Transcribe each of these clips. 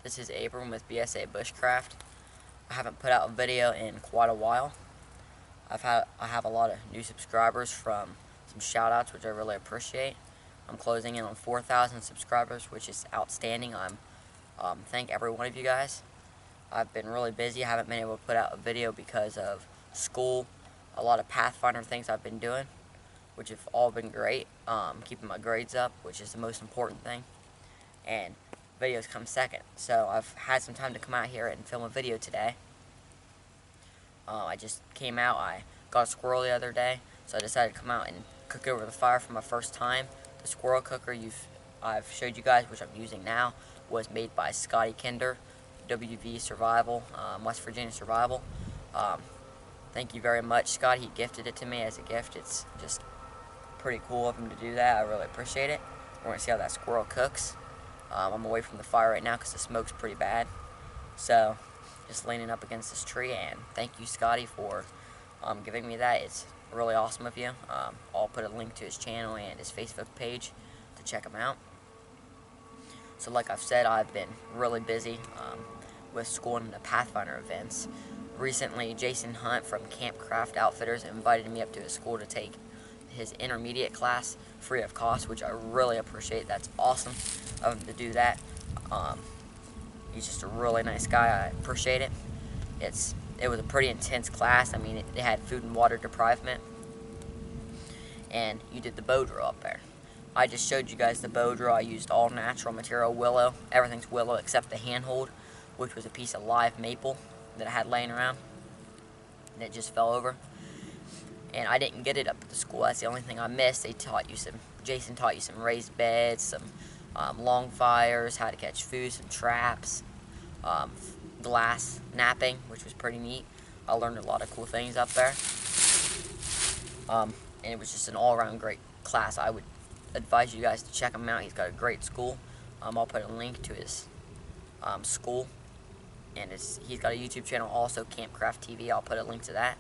This is Abrahm with BSA Bushcraft. I haven't put out a video in quite a while. I have a lot of new subscribers from some shout outs, which I really appreciate. I'm closing in on 4,000 subscribers, which is outstanding. Thank every one of you guys. I've been really busy. I haven't been able to put out a video because of school, a lot of Pathfinder things I've been doing, which have all been great. Keeping my grades up, which is the most important thing. And videos come second. So I've had some time to come out here and film a video today. I just came out, I got a squirrel the other day, so I decided to come out and cook it over the fire for my first time. The squirrel cooker I've showed you guys, which I'm using now, was made by Scotty Kinder, WV Survival, West Virginia Survival. Thank you very much, Scott. He gifted it to me as a gift. It's just pretty cool of him to do that. I really appreciate it. We're going to see how that squirrel cooks. I'm away from the fire right now because the smoke's pretty bad. So, just leaning up against this tree, and thank you, Scotty, for giving me that. It's really awesome of you. I'll put a link to his channel and his Facebook page to check him out. So like I've said, I've been really busy with school and the Pathfinder events. Recently, Jason Hunt from Craft Outfitters invited me up to his school to take his intermediate class free of cost, which I really appreciate. That's awesome of him to do that. He's just a really nice guy. I appreciate it. It was a pretty intense class. I mean, it had food and water deprivement, and you did the bow drill up there. I just showed you guys the bow drill. I used all natural material, willow. Everything's willow except the handhold, which was a piece of live maple that I had laying around, and it just fell over. And I didn't get it up at the school. That's the only thing I missed. Jason taught you some raised beds, some long fires, how to catch food, some traps, glass napping, which was pretty neat. I learned a lot of cool things up there. And it was just an all-around great class. I would advise you guys to check him out. He's got a great school. I'll put a link to his school. And he's got a YouTube channel also, Campcraft TV. I'll put a link to that.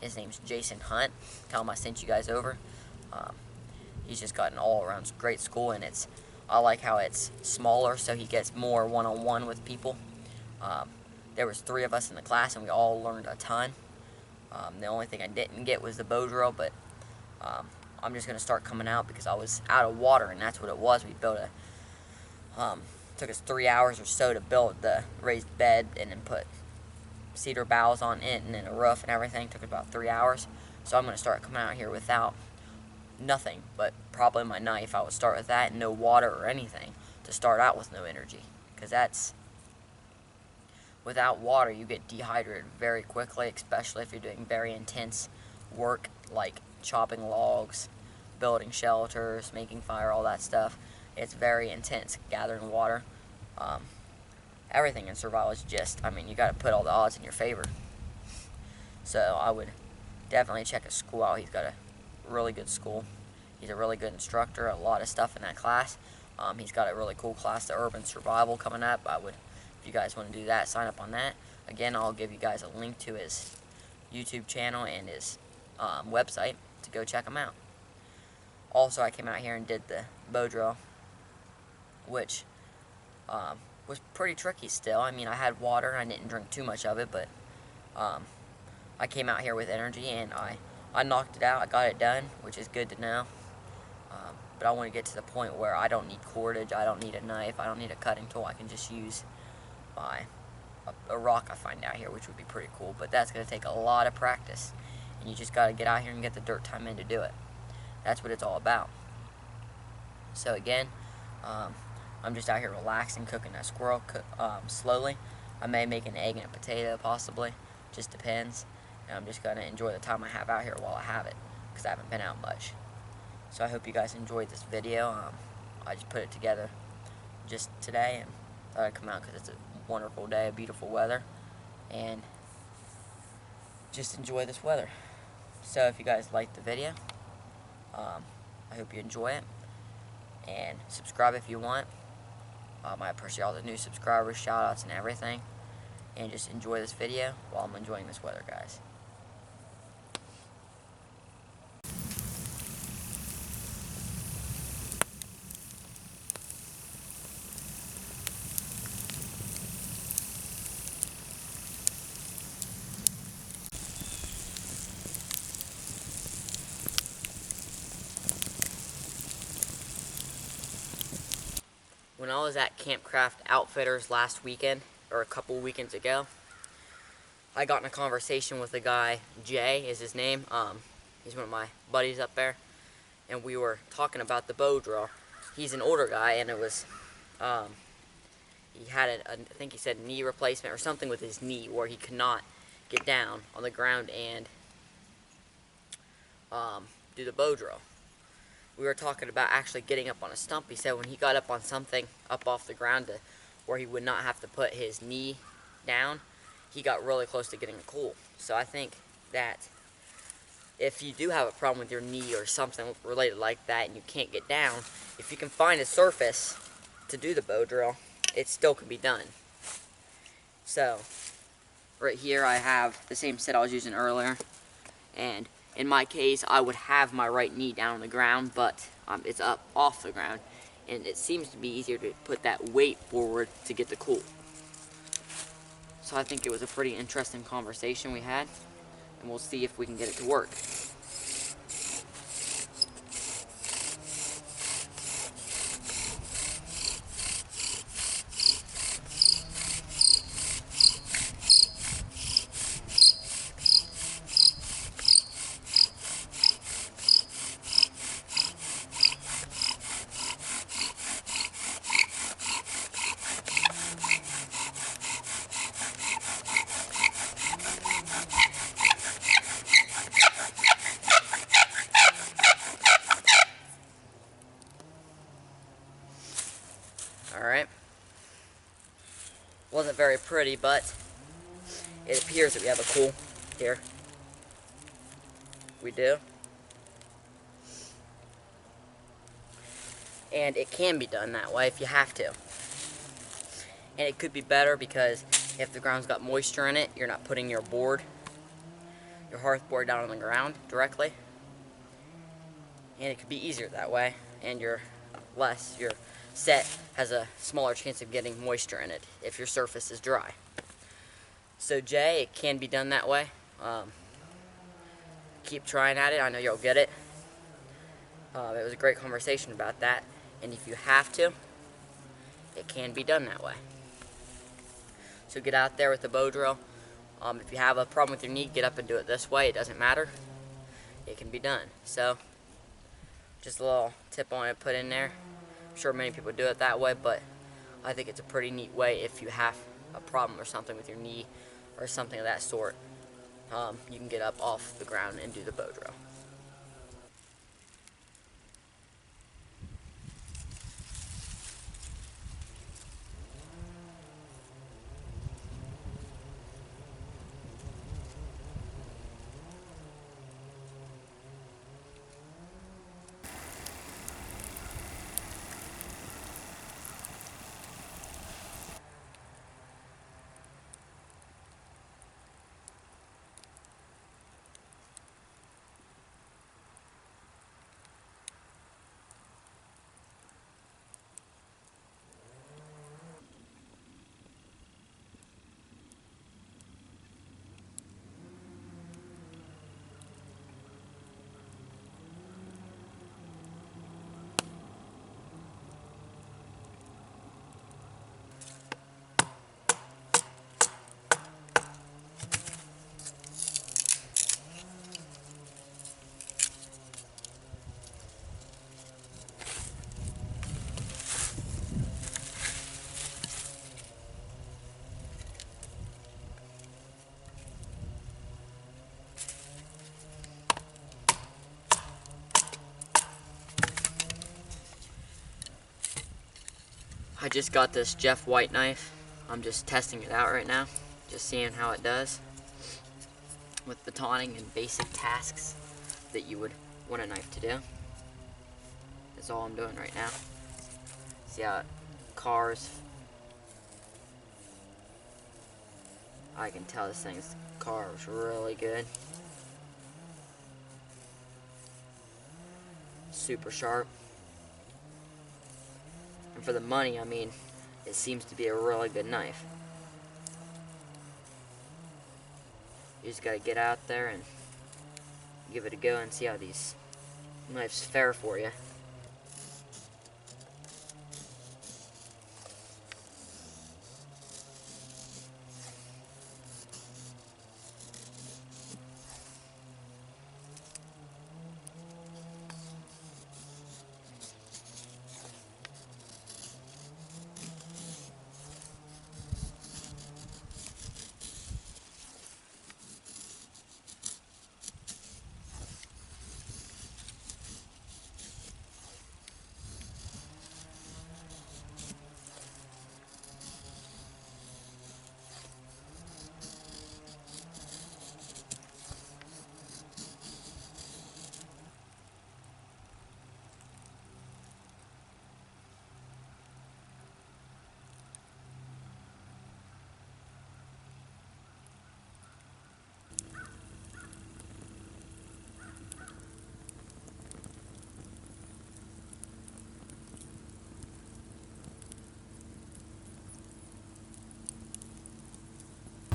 His name's Jason Hunt. Tell him I sent you guys over. He's just got an all-around great school, and I like how it's smaller, so he gets more one-on-one with people. There was 3 of us in the class, and we all learned a ton. The only thing I didn't get was the bow drill, but I'm just going to start coming out because I was out of water, and that's what it was. We built took us 3 hours or so to build the raised bed and then put cedar boughs on it and then a roof and everything. Took about 3 hours. So I'm going to start coming out here without nothing but probably my knife. I would start with that and no water or anything to start out with no energy, because without water you get dehydrated very quickly, especially if you're doing very intense work like chopping logs, building shelters, making fire, all that stuff. It's very intense gathering water. Everything in survival is you got to put all the odds in your favor. So I would definitely check his school out. He's got a really good school. He's a really good instructor, a lot of stuff in that class. He's got a really cool class, the Urban Survival, coming up. If you guys want to do that, sign up on that. Again, I'll give you guys a link to his YouTube channel and his website to go check him out. Also, I came out here and did the bow drill, which was pretty tricky still. I mean, I had water. I didn't drink too much of it, but I came out here with energy, and I knocked it out. I got it done, which is good to know. But I want to get to the point where I don't need cordage, I don't need a knife, I don't need a cutting tool. I can just use a rock I find out here, which would be pretty cool. But that's going to take a lot of practice, and you just got to get out here and get the dirt time in to do it. That's what it's all about. So again, I'm just out here relaxing, cooking that squirrel slowly. I may make an egg and a potato, possibly. Just depends. And I'm just going to enjoy the time I have out here while I have it, because I haven't been out much. So I hope you guys enjoyed this video. I just put it together just today and thought I'd come out because it's a wonderful day, beautiful weather, and just enjoy this weather. So if you guys liked the video, I hope you enjoy it, and subscribe if you want. I appreciate all the new subscribers, shout outs, and everything, and just enjoy this video while I'm enjoying this weather, guys. when I was at Campcraft Outfitters last weekend, or a couple weekends ago, I got in a conversation with a guy, Jay is his name. He's one of my buddies up there, and we were talking about the bow drill. He's an older guy, and it was, he had I think he said knee replacement or something with his knee where he could not get down on the ground and do the bow drill. We were talking about actually getting up on a stump. He said when he got up on something up off the ground where he would not have to put his knee down, he got really close to getting a cool. So I think that if you do have a problem with your knee or something related like that and you can't get down, if you can find a surface to do the bow drill, it still can be done. So right here I have the same set I was using earlier, and in my case I would have my right knee down on the ground, but it's up off the ground, and it seems to be easier to put that weight forward to get the cool. So I think it was a pretty interesting conversation we had, and we'll see if we can get it to work. Alright. Wasn't very pretty, but it appears that we have a cool here. We do. And it can be done that way if you have to. And it could be better because if the ground's got moisture in it, you're not putting your hearth board down on the ground directly. And it could be easier that way, and your set has a smaller chance of getting moisture in it if your surface is dry. So Jay, it can be done that way. Keep trying at it. I know you'll get it. It was a great conversation about that, and if you have to, it can be done that way. So get out there with the bow drill. If you have a problem with your knee, get up and do it this way. It doesn't matter. It can be done. So just a little tip on it put in there. I'm sure many people do it that way, but I think it's a pretty neat way if you have a problem or something with your knee or something of that sort. You can get up off the ground and do the bow drill. I just got this Jeff White knife. I'm just testing it out right now, just seeing how it does with batoning and basic tasks that you would want a knife to do. That's all I'm doing right now. See how it carves. I can tell this thing's carves really good. Super sharp. And for the money, I mean, it seems to be a really good knife. You just gotta get out there and give it a go and see how these knives fare for you.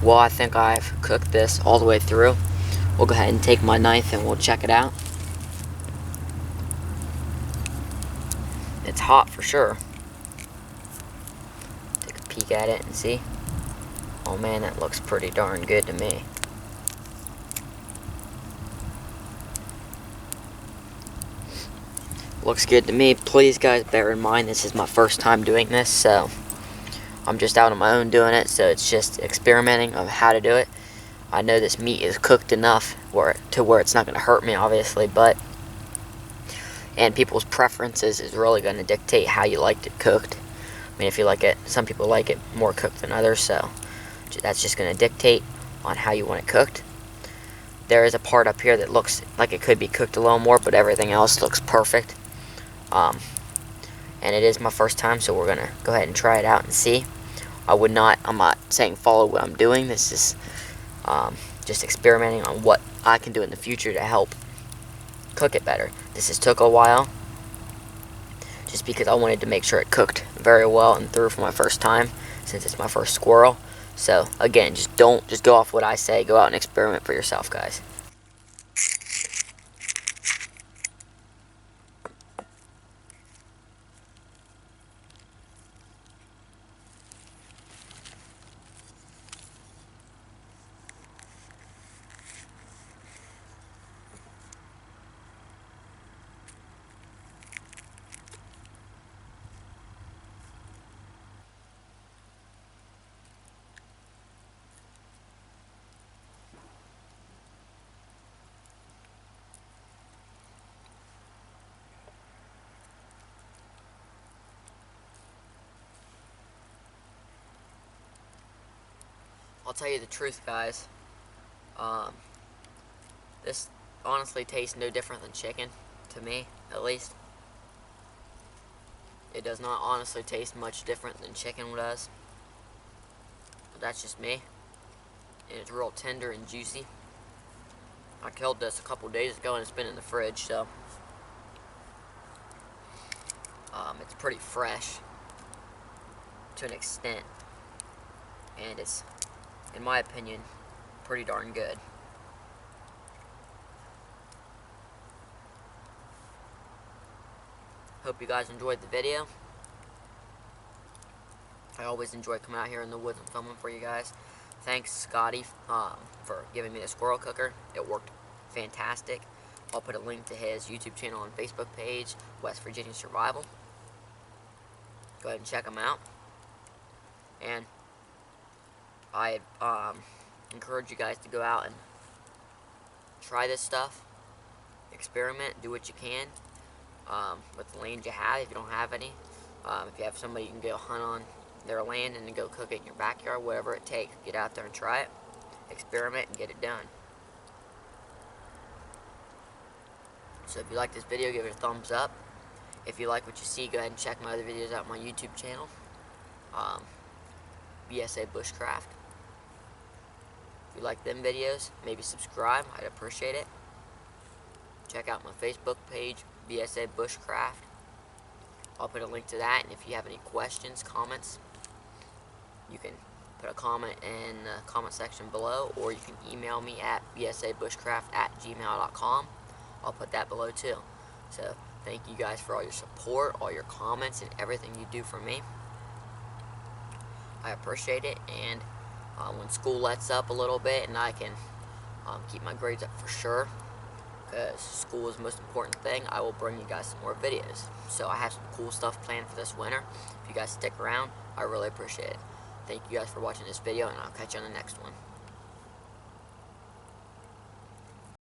Well, I think I've cooked this all the way through. We'll go ahead and take my knife and we'll check it out. It's hot for sure. Take a peek at it and see. Oh man, that looks pretty darn good to me. Looks good to me. Please guys, bear in mind this is my first time doing this, so I'm just out on my own doing it, so it's just experimenting of how to do it. I know this meat is cooked enough where it's not going to hurt me, obviously, and people's preferences is really going to dictate how you like it cooked. I mean, if you like it, some people like it more cooked than others, so that's just going to dictate on how you want it cooked. There is a part up here that looks like it could be cooked a little more, but everything else looks perfect. And it is my first time, so we're gonna go ahead and try it out and see. I'm not saying follow what I'm doing. This is just experimenting on what I can do in the future to help cook it better. This has took a while, just because I wanted to make sure it cooked very well and through for my first time, since it's my first squirrel. So again, just go off what I say. Go out and experiment for yourself, guys. I'll tell you the truth, guys. This honestly tastes no different than chicken, to me, at least. It does not honestly taste much different than chicken does. But that's just me. And it's real tender and juicy. I killed this a couple days ago and it's been in the fridge, so it's pretty fresh to an extent. And it's, in my opinion, pretty darn good. Hope you guys enjoyed the video. I always enjoy coming out here in the woods and filming for you guys. Thanks, Scotty, for giving me the squirrel cooker. It worked fantastic. I'll put a link to his YouTube channel and Facebook page, West Virginia Survival. Go ahead and check him out. And I encourage you guys to go out and try this stuff. Experiment, do what you can with the land you have, if you don't have any. If you have somebody you can go hunt on their land and then go cook it in your backyard, whatever it takes. Get out there and try it. Experiment and get it done. So if you like this video, give it a thumbs up. If you like what you see, go ahead and check my other videos out on my YouTube channel. BSA Bushcraft. If you like them videos, maybe subscribe. I'd appreciate it. Check out my Facebook page, BSA Bushcraft. I'll put a link to that, and if you have any questions, comments, you can put a comment in the comment section below, or you can email me at bsabushcraft@gmail.com. I'll put that below too. So thank you guys for all your support, all your comments, and everything you do for me. I appreciate it, and when school lets up a little bit and I can keep my grades up for sure, because school is the most important thing, I will bring you guys some more videos. So I have some cool stuff planned for this winter. If you guys stick around, I really appreciate it. Thank you guys for watching this video, and I'll catch you on the next one.